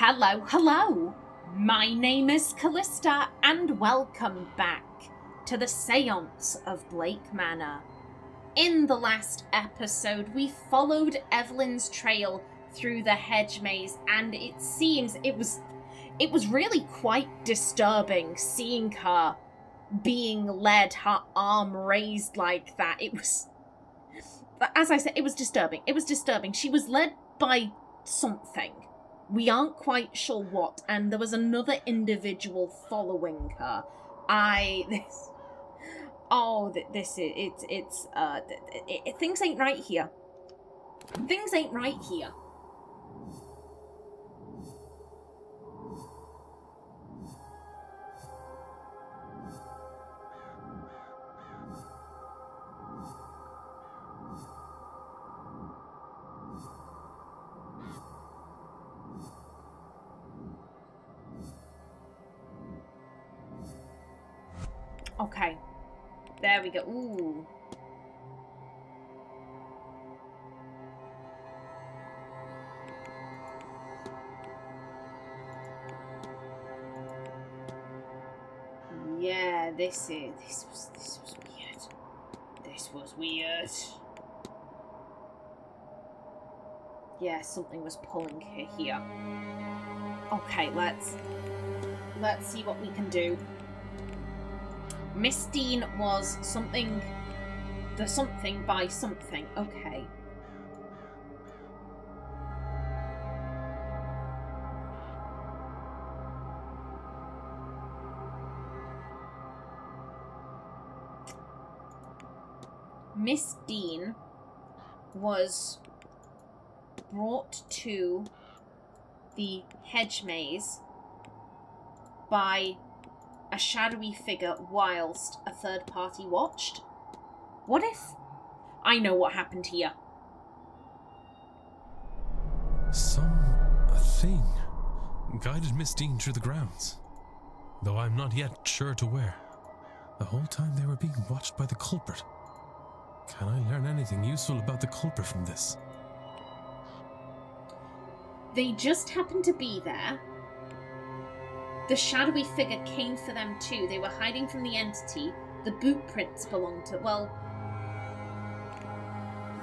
Hello, hello! My name is Callista, and welcome back to the Séance of Blake Manor. In the last episode, we followed Evelyn's trail through the hedge maze, and it seems it was really quite disturbing seeing her being led, her arm raised like that. It was, as I said, it was disturbing. It was disturbing. She was led by something. We aren't quite sure what, and there was another individual following her. Things ain't right here. Things ain't right here. Okay. There we go. Ooh. Yeah, this was weird. This was weird. Yeah, something was pulling her here. Okay, let's see what we can do. Miss Dean was something by something. Okay. Miss Dean was brought to the hedge maze by a shadowy figure whilst a third party watched. What if I know what happened here? Something guided Miss Dean through the grounds, though I'm not yet sure to where. The whole time they were being watched by the culprit. Can I learn anything useful about the culprit from this? They just happened to be there. The shadowy figure came for them too. They were hiding from the entity. The boot prints belonged to, well...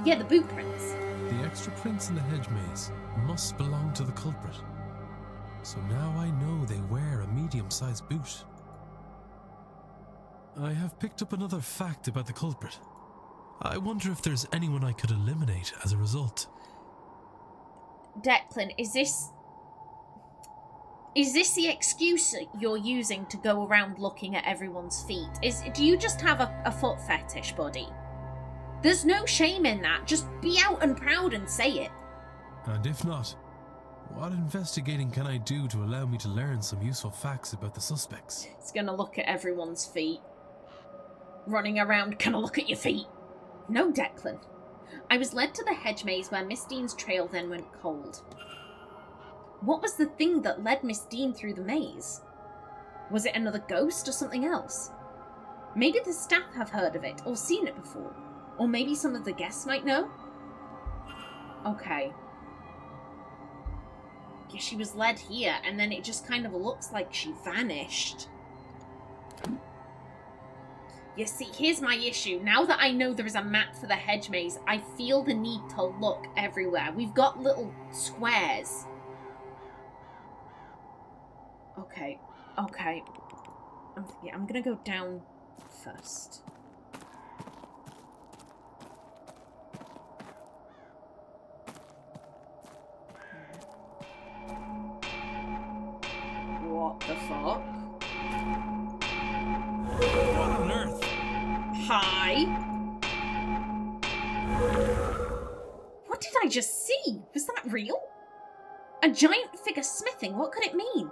yeah, the boot prints. The extra prints in the hedge maze must belong to the culprit. So now I know they wear a medium-sized boot. I have picked up another fact about the culprit. I wonder if there's anyone I could eliminate as a result. Declan, is this the excuse you're using to go around looking at everyone's feet? Do you just have a foot fetish, buddy? There's no shame in that. Just be out and proud and say it. And if not, what investigating can I do to allow me to learn some useful facts about the suspects? It's gonna look at everyone's feet. Running around, can I look at your feet? No, Declan. I was led to the hedge maze where Miss Dean's trail then went cold. What was the thing that led Miss Dean through the maze? Was it another ghost or something else? Maybe the staff have heard of it or seen it before. Or maybe some of the guests might know? Okay. Yeah, she was led here and then it just kind of looks like she vanished. You see, here's my issue. Now that I know there is a map for the hedge maze, I feel the need to look everywhere. We've got little squares. Okay. I'm gonna go down first. What the fuck? What on earth? Hi? What did I just see? Was that real? A giant figure smithing? What could it mean?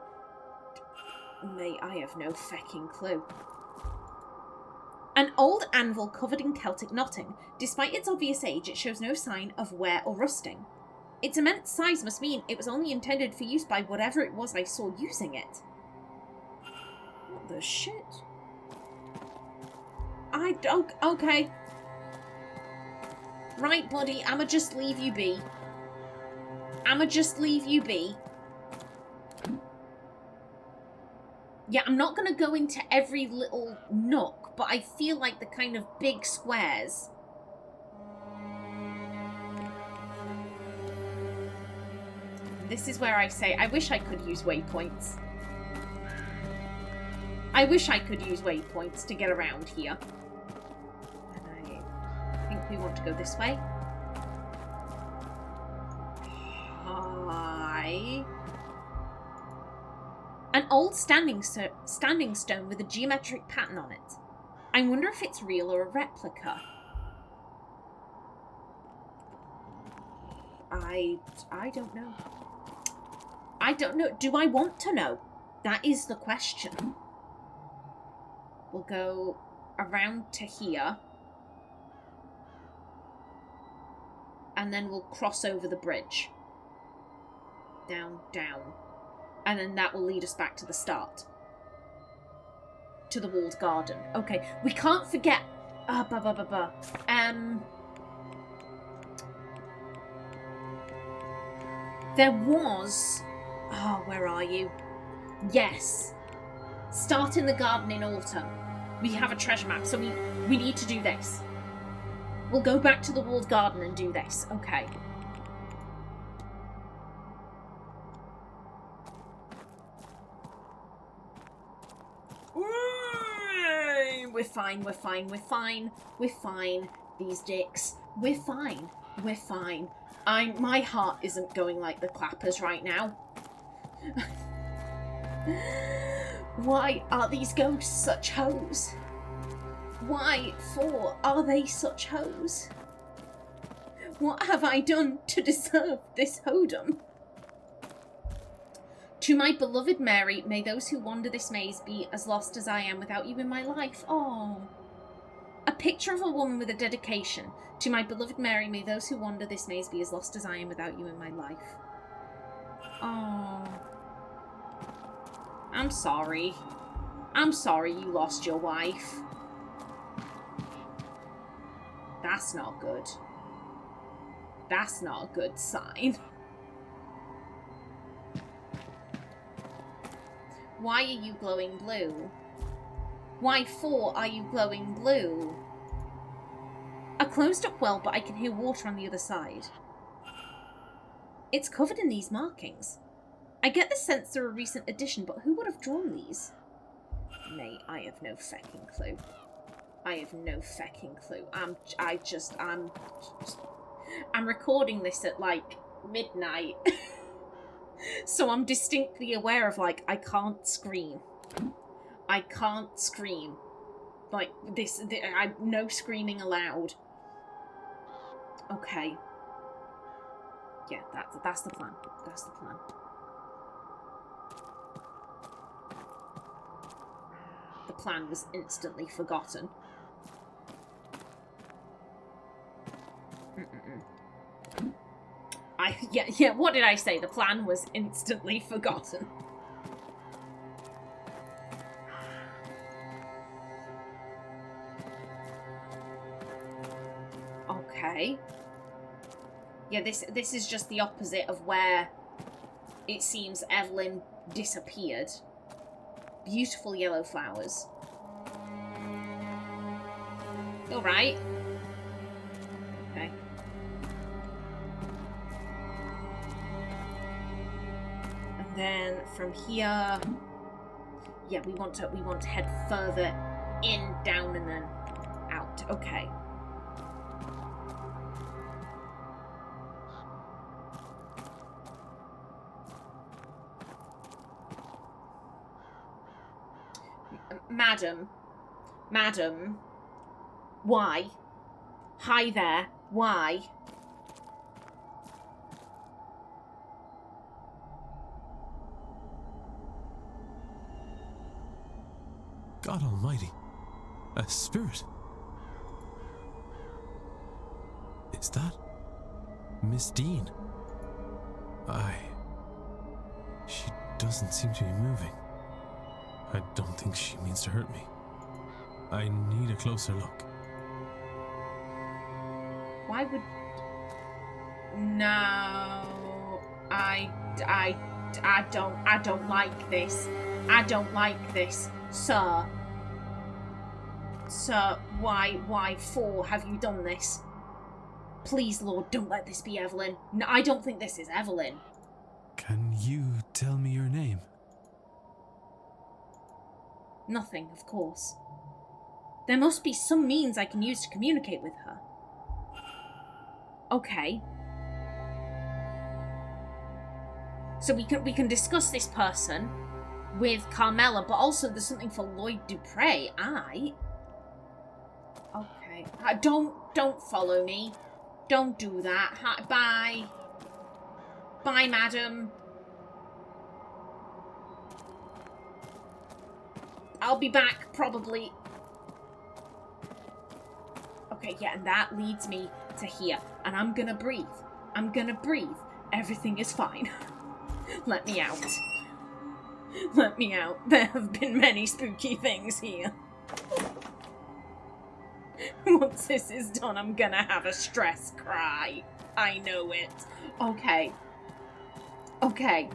Mate, I have no fecking clue. An old anvil covered in Celtic knotting. Despite its obvious age, it shows no sign of wear or rusting. Its immense size must mean it was only intended for use by whatever it was I saw using it. What the shit? Okay. Right, buddy, I'ma just leave you be. Yeah, I'm not going to go into every little nook, but I feel like the kind of big squares. This is where I say, I wish I could use waypoints. I wish I could use waypoints to get around here. And I think we want to go this way. Hi. An old standing stone with a geometric pattern on it. I wonder if it's real or a replica. I don't know. I don't know. Do I want to know? That is the question. We'll go around to here. And then we'll cross over the bridge. Down, down. And then that will lead us back to the start. To the walled garden. Okay, we can't forget... There was... Oh, where are you? Yes. Start in the garden in autumn. We have a treasure map, so we need to do this. We'll go back to the walled garden and do this. Okay. We're fine, we're fine, we're fine. We're fine. These dicks. We're fine. We're fine. My heart isn't going like the clappers right now. Why are these ghosts such hoes? Why for are they such hoes? What have I done to deserve this hodom? To my beloved Mary, may those who wander this maze be as lost as I am without you in my life. Oh. A picture of a woman with a dedication. To my beloved Mary, may those who wander this maze be as lost as I am without you in my life. Oh. I'm sorry. I'm sorry you lost your wife. That's not good. That's not a good sign. Why are you glowing blue? Why for are you glowing blue? A closed up well, but I can hear water on the other side. It's covered in these markings. I get the sense they're a recent addition, but who would have drawn these? Mate, I have no fecking clue. I have no fecking clue. I'm recording this at like midnight. So I'm distinctly aware of like, I can't scream. I can't scream. Like no screaming allowed. Okay. Yeah, that's the plan. That's the plan. The plan was instantly forgotten. Yeah, what did I say? The plan was instantly forgotten. Okay. Yeah, this is just the opposite of where it seems Evelyn disappeared. Beautiful yellow flowers. All right. Okay. And then from here, yeah, we want to head further in, down, and then out. Okay. Madam, why? Hi there, why? God almighty, a spirit. Is that Miss Dean? She doesn't seem to be moving. I don't think she means to hurt me. I need a closer look. Why would... No... I I don't like this. I don't like this. Sir, why for have you done this? Please, Lord, don't let this be Evelyn. No, I don't think this is Evelyn. Can you tell me your name? Nothing, of course. There must be some means I can use to communicate with her. Okay. So we can discuss this person with Carmela, but also there's something for Lloyd Dupre. Okay. Don't follow me. Don't do that. Bye. Bye, madam. I'll be back, probably. Okay, yeah, and that leads me to here. And I'm gonna breathe. I'm gonna breathe. Everything is fine. Let me out. Let me out. There have been many spooky things here. Once this is done, I'm gonna have a stress cry. I know it. Okay. Okay.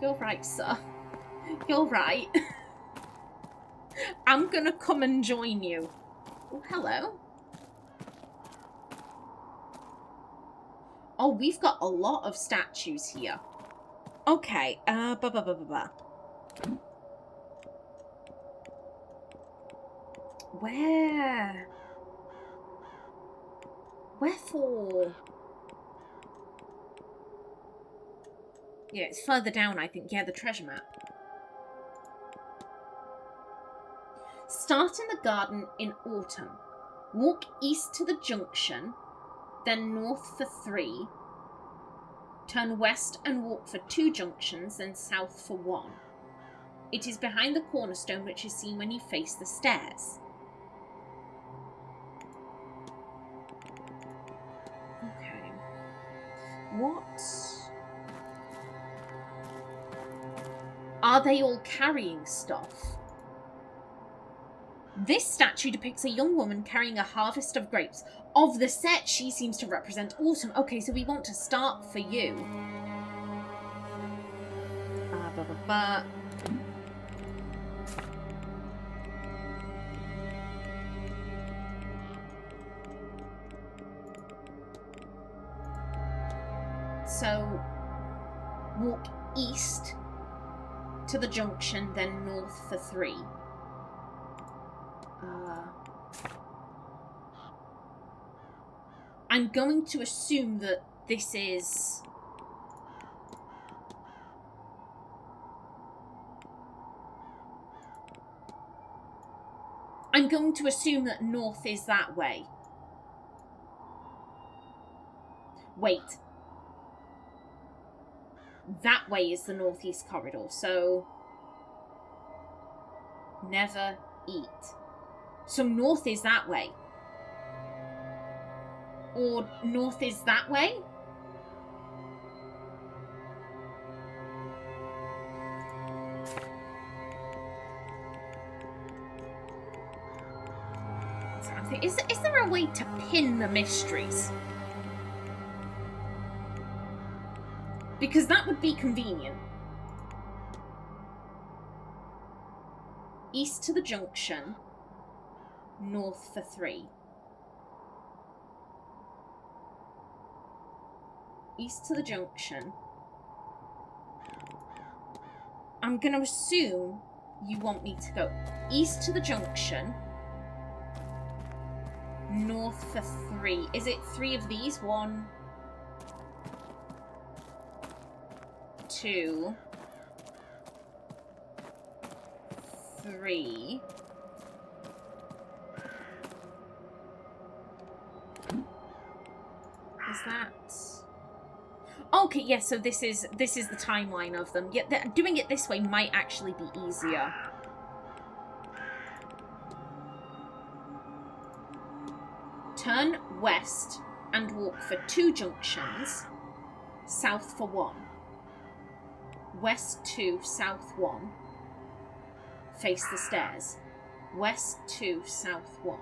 You're right, sir. You're right. I'm gonna come and join you. Oh, hello. Oh, we've got a lot of statues here. Okay, Where? Wherefore? Yeah, it's further down, I think. Yeah, the treasure map. Start in the garden in autumn. Walk east to the junction, then north for 3. Turn west and walk for 2 junctions, then south for 1. It is behind the cornerstone which is seen when you face the stairs. Okay. What? Are they all carrying stuff? This statue depicts a young woman carrying a harvest of grapes. Of the set, she seems to represent autumn. Okay, so we want to start for you. So, walk east to the junction, then north for 3. I'm going to assume that this is... I'm going to assume that north is that way. Wait. That way is the northeast corridor, so... Never eat. So north is that way. Or north is that way? Is there a way to pin the mysteries? Because that would be convenient. East to the junction, north for 3. East to the junction. I'm going to assume you want me to go east to the junction, north for 3. Is it 3 of these? 1, 2, 3. Is that... Okay, yeah, so this is the timeline of them. Yeah, doing it this way might actually be easier. Turn west and walk for 2 junctions, south for 1. West 2, south 1. Face the stairs. West 2, south 1.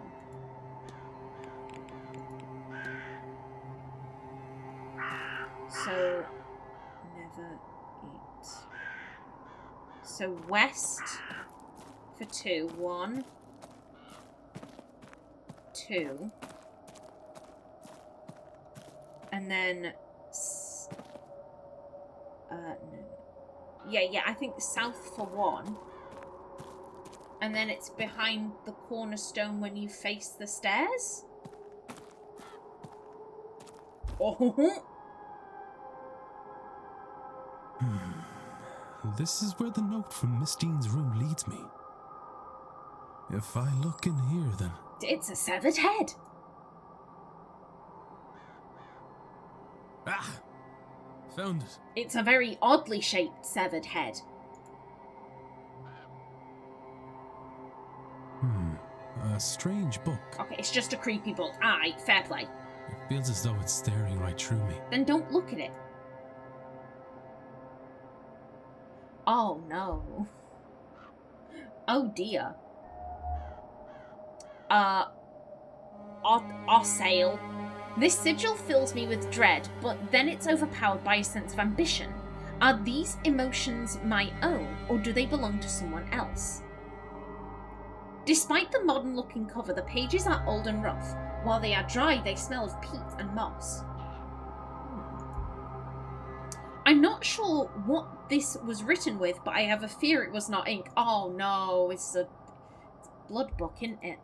So, never eat. So, west for 2. 1, 2. And then... no. Yeah, I think south for 1. And then it's behind the cornerstone when you face the stairs? Oh! This is where the note from Miss Dean's room leads me. If I look in here, then... It's a severed head. Ah! Found it. It's a very oddly shaped severed head. A strange book. Okay, it's just a creepy book. Aye, fair play. It feels as though it's staring right through me. Then don't look at it. Oh no. Oh dear. Ossail. This sigil fills me with dread, but then it's overpowered by a sense of ambition. Are these emotions my own, or do they belong to someone else? Despite the modern-looking cover, the pages are old and rough. While they are dry, they smell of peat and moss. I'm not sure what this was written with, but I have a fear it was not ink. Oh no, it's a blood book, isn't it?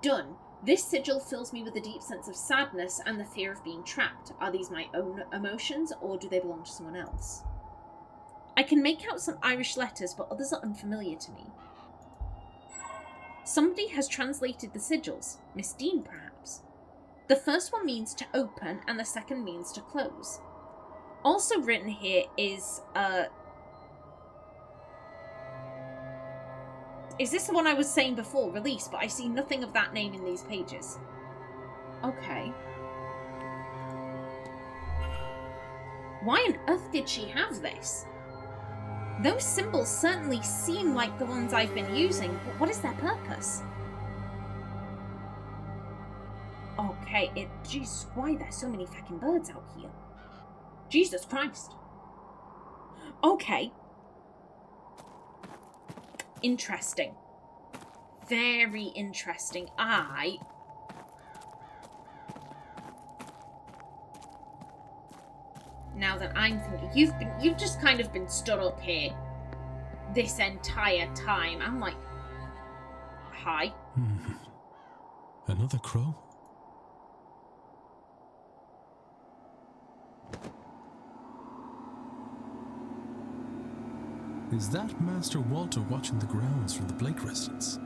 Done. This sigil fills me with a deep sense of sadness and the fear of being trapped. Are these my own emotions, or do they belong to someone else? I can make out some Irish letters, but others are unfamiliar to me. Somebody has translated the sigils. Miss Dean, perhaps. The first one means to open, and the second means to close. Also written here is this the one I was saying before? Release, but I see nothing of that name in these pages. Okay. Why on earth did she have this? Those symbols certainly seem like the ones I've been using, but what is their purpose? Okay, Jesus, why are there so many fucking birds out here? Jesus Christ. Okay. Interesting. Very interesting. Now that I'm thinking, you've just kind of been stood up here this entire time. I'm like, hi. Another crow? Is that Master Walter watching the grounds from the Blake residence?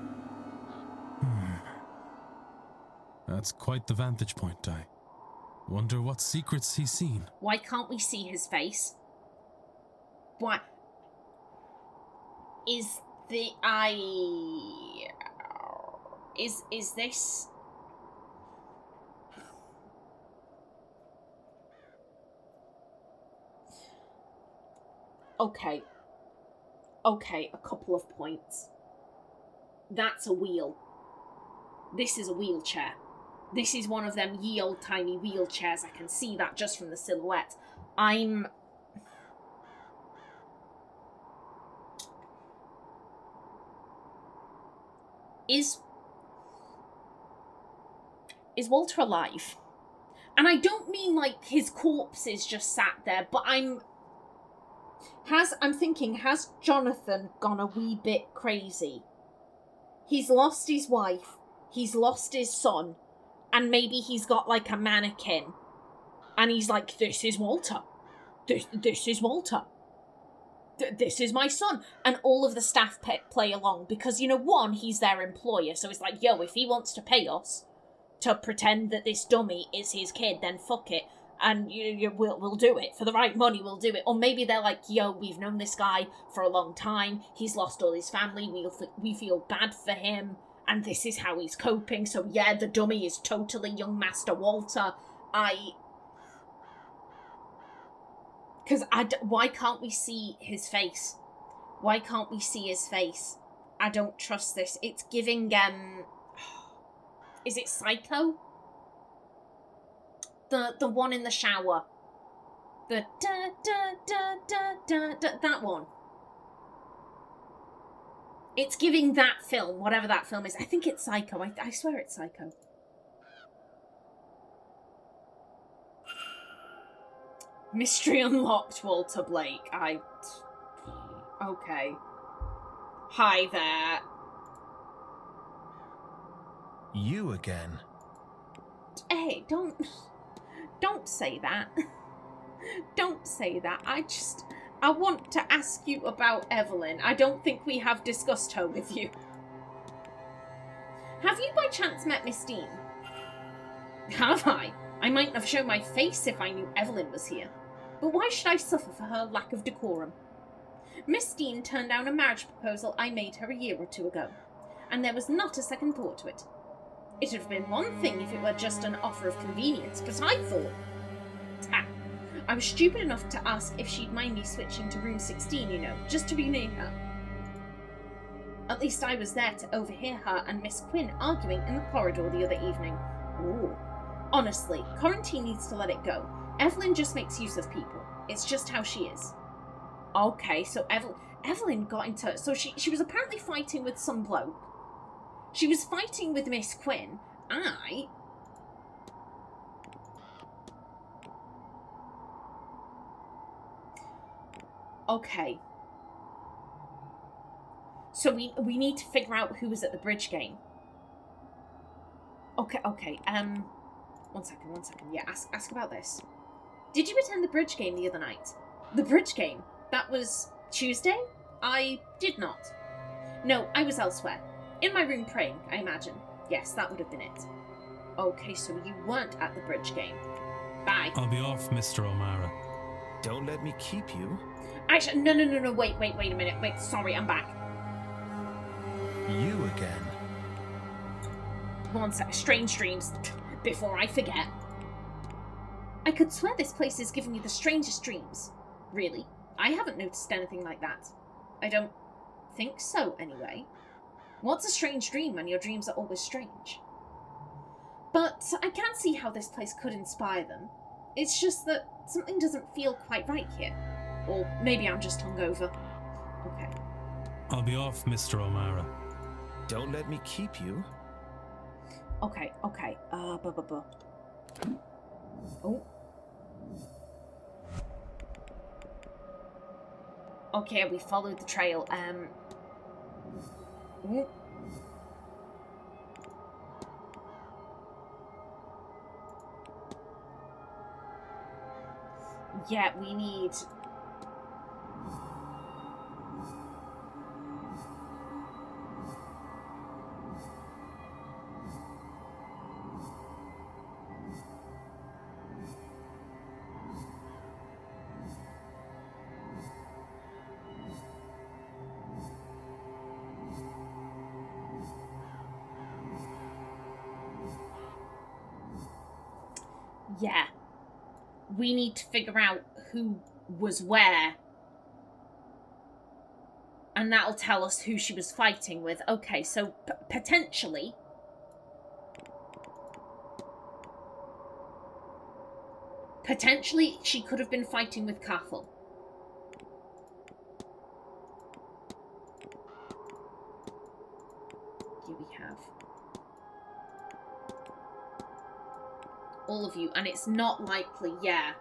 That's quite the vantage point, I wonder what secrets he's seen. Why can't we see his face? Why? Is this... Okay, a couple of points. That's a wheel. This is a wheelchair. This is one of them ye old timey wheelchairs. I can see that just from the silhouette. Is Walter alive? And I don't mean like his corpse is just sat there, but I'm thinking, has Jonathan gone a wee bit crazy? He's lost his wife, he's lost his son, and maybe he's got like a mannequin. And he's like, this is Walter. This is Walter. This is my son. And all of the staff play along because, one, he's their employer. So it's like, yo, if he wants to pay us to pretend that this dummy is his kid, then fuck it. And we'll do it. For the right money, we'll do it. Or maybe they're like, yo, we've known this guy for a long time. He's lost all his family. We feel bad for him. And this is how he's coping. So yeah, the dummy is totally young Master Walter. Why can't we see his face? Why can't we see his face? I don't trust this. It's giving, is it Psycho? The one in the shower. The da da da da da da, that one. It's giving that film, whatever that film is. I think it's Psycho. I swear it's Psycho. Mystery unlocked, Walter Blake. Okay. Hi there. You again. Hey, don't say that. Don't say that. I want to ask you about Evelyn. I don't think we have discussed her with you. Have you by chance met Miss Dean? Have I? I mightn't have shown my face if I knew Evelyn was here. But why should I suffer for her lack of decorum? Miss Dean turned down a marriage proposal I made her a year or two ago, and there was not a second thought to it. It would have been one thing if it were just an offer of convenience, but I thought... I was stupid enough to ask if she'd mind me switching to room 16, you know, just to be near her. At least I was there to overhear her and Miss Quinn arguing in the corridor the other evening. Ooh. Honestly, Quarantine needs to let it go. Evelyn just makes use of people. It's just how she is. Okay, so Evelyn got into... So she was apparently fighting with some bloke. She was fighting with Miss Quinn. Okay. So we need to figure out who was at the bridge game. Okay. One second. Yeah, ask about this. Did you attend the bridge game the other night? The bridge game? That was Tuesday? I did not. No, I was elsewhere. In my room praying, I imagine. Yes, that would have been it. Okay, so you weren't at the bridge game. Bye. I'll be off, Mr. O'Mara. Don't let me keep you. Actually, no, wait a minute. Wait, sorry, I'm back. You again. One sec, strange dreams. Before I forget. I could swear this place is giving me the strangest dreams. Really? I haven't noticed anything like that. I don't think so, anyway. What's a strange dream when your dreams are always strange? But I can't see how this place could inspire them. It's just that something doesn't feel quite right here. Or maybe I'm just hungover. Okay. I'll be off, Mr. O'Mara. Don't let me keep you. Okay. Oh. Okay, we followed the trail. Ooh. Yeah, we need... Yeah. We need to figure out who was where. And that'll tell us who she was fighting with. Okay, so potentially... Potentially, she could have been fighting with Cathal. Here we have... all of you, and it's not likely, yeah.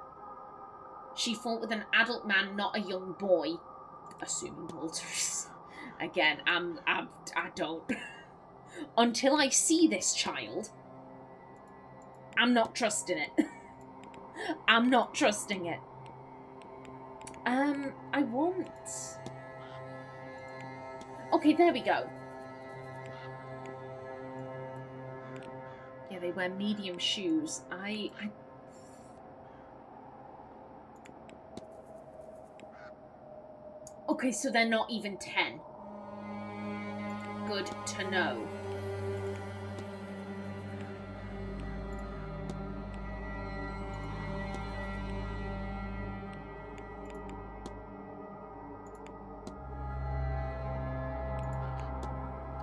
She fought with an adult man, not a young boy. Assuming Walter is... Again, I don't... Until I see this child, I'm not trusting it. I'm not trusting it. I want... Okay, there we go. Yeah, they wear medium shoes. Okay, so they're not even 10. Good to know.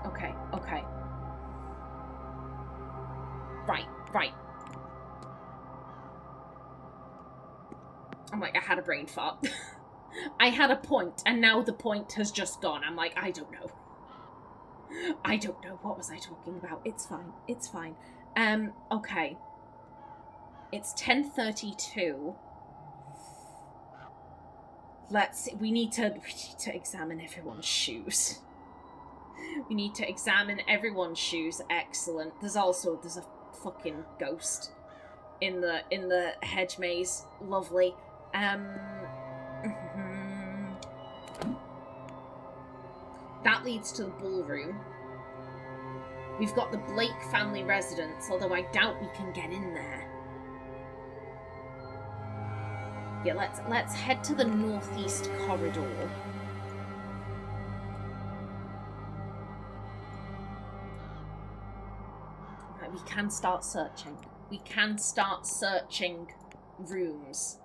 Okay. Right. I'm like, I had a brain fart. I had a point, and now the point has just gone. I'm like, I don't know. I don't know. What was I talking about? It's fine. It's fine. Okay. It's 10:32. Let's see. We need to examine everyone's shoes. We need to examine everyone's shoes. Excellent. There's a fucking ghost in the hedge maze. Lovely. That leads to the ballroom. We've got the Blake family residence, although I doubt we can get in there. Yeah, let's head to the northeast corridor. Right, we can start searching. We can start searching rooms.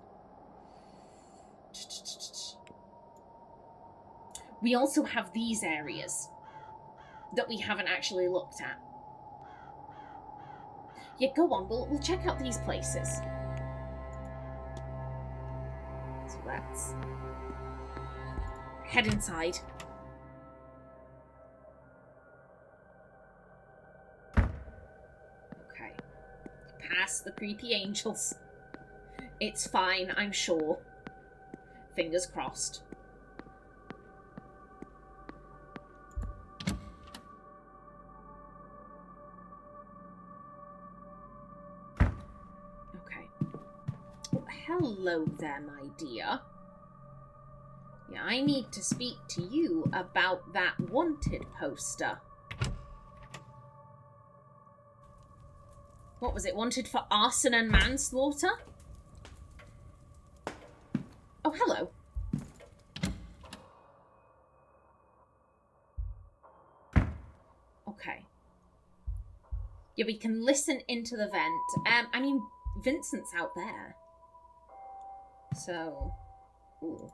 We also have these areas that we haven't actually looked at. Yeah, go on. We'll check out these places. So let's head inside. Okay. Past the creepy angels. It's fine, I'm sure. Fingers crossed. Hello there, my dear. Yeah, I need to speak to you about that wanted poster. What was it? Wanted for arson and manslaughter? Oh, hello. Okay. Yeah, we can listen into the vent. I mean, Vincent's out there. So, ooh.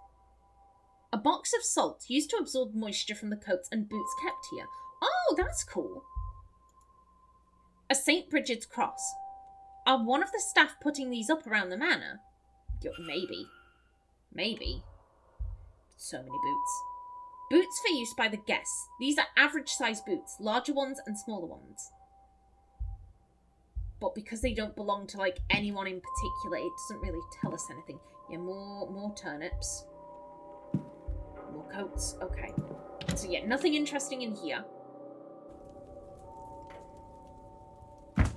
A box of salt used to absorb moisture from the coats and boots kept here. Oh, that's cool. A St. Bridget's cross. Are one of the staff putting these up around the manor? Maybe. Maybe. So many boots. Boots for use by the guests. These are average-sized boots, larger ones and smaller ones. But because they don't belong to, like, anyone in particular, it doesn't really tell us anything. Yeah, more turnips. More coats. Okay. So yeah, nothing interesting in here. But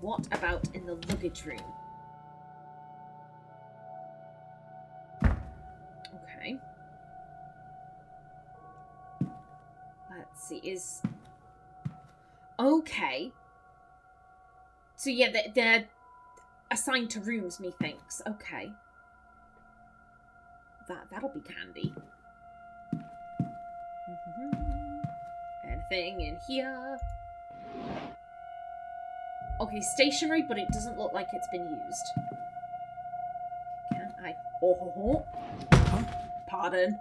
what about in the luggage room? Okay. Let's see, okay. So yeah, they're assigned to rooms, methinks. Okay. That'll be handy. Anything in here? Okay, stationary, but it doesn't look like it's been used. Can I? Oh. Pardon.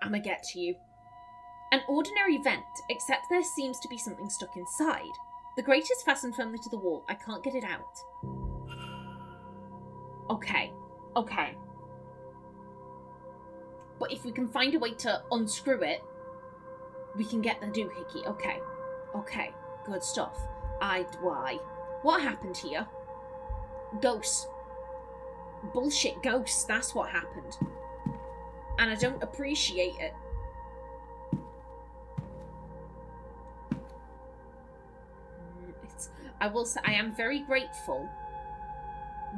I'ma get to you. An ordinary vent, except there seems to be something stuck inside. The grate is fastened firmly to the wall. I can't get it out. Okay. But if we can find a way to unscrew it, we can get the doohickey. Okay. Good stuff. Why? What happened here? Ghosts. Bullshit ghosts, that's what happened. And I don't appreciate it. I will say, I am very grateful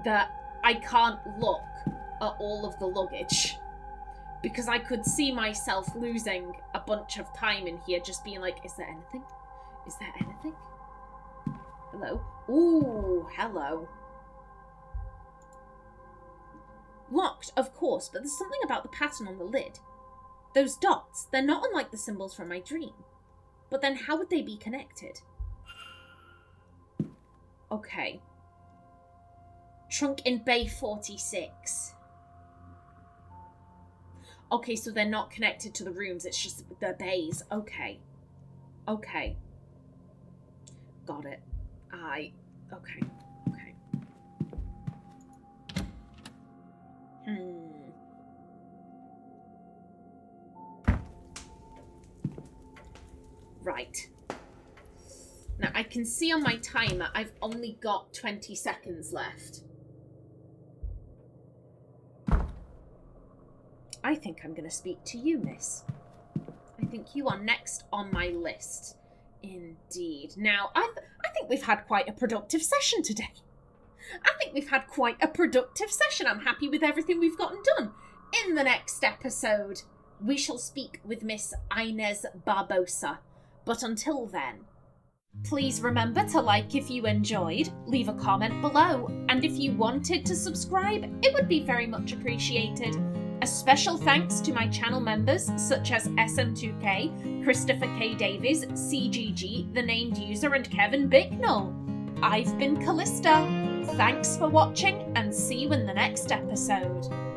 that I can't look at all of the luggage. Because I could see myself losing a bunch of time in here just being like, is there anything? Is there anything? Hello? Ooh, hello. Locked, of course, but there's something about the pattern on the lid. Those dots, they're not unlike the symbols from my dream. But then how would they be connected? Okay. Trunk in Bay 46. Okay, so they're not connected to the rooms, it's just the bays. Okay. Okay. Got it. Okay. Right. Now, I can see on my timer I've only got 20 seconds left. I think I'm going to speak to you, miss. I think you are next on my list. Indeed. Now, I think we've had quite a productive session today. I'm happy with everything we've gotten done. In the next episode, we shall speak with Miss Inez Barbosa. But until then, please remember to like if you enjoyed, leave a comment below, and if you wanted to subscribe, it would be very much appreciated. A special thanks to my channel members such as SM2K, Christopher K. Davies, CGG, The Named User, and Kevin Bicknell. I've been Kallista. Thanks for watching, and see you in the next episode.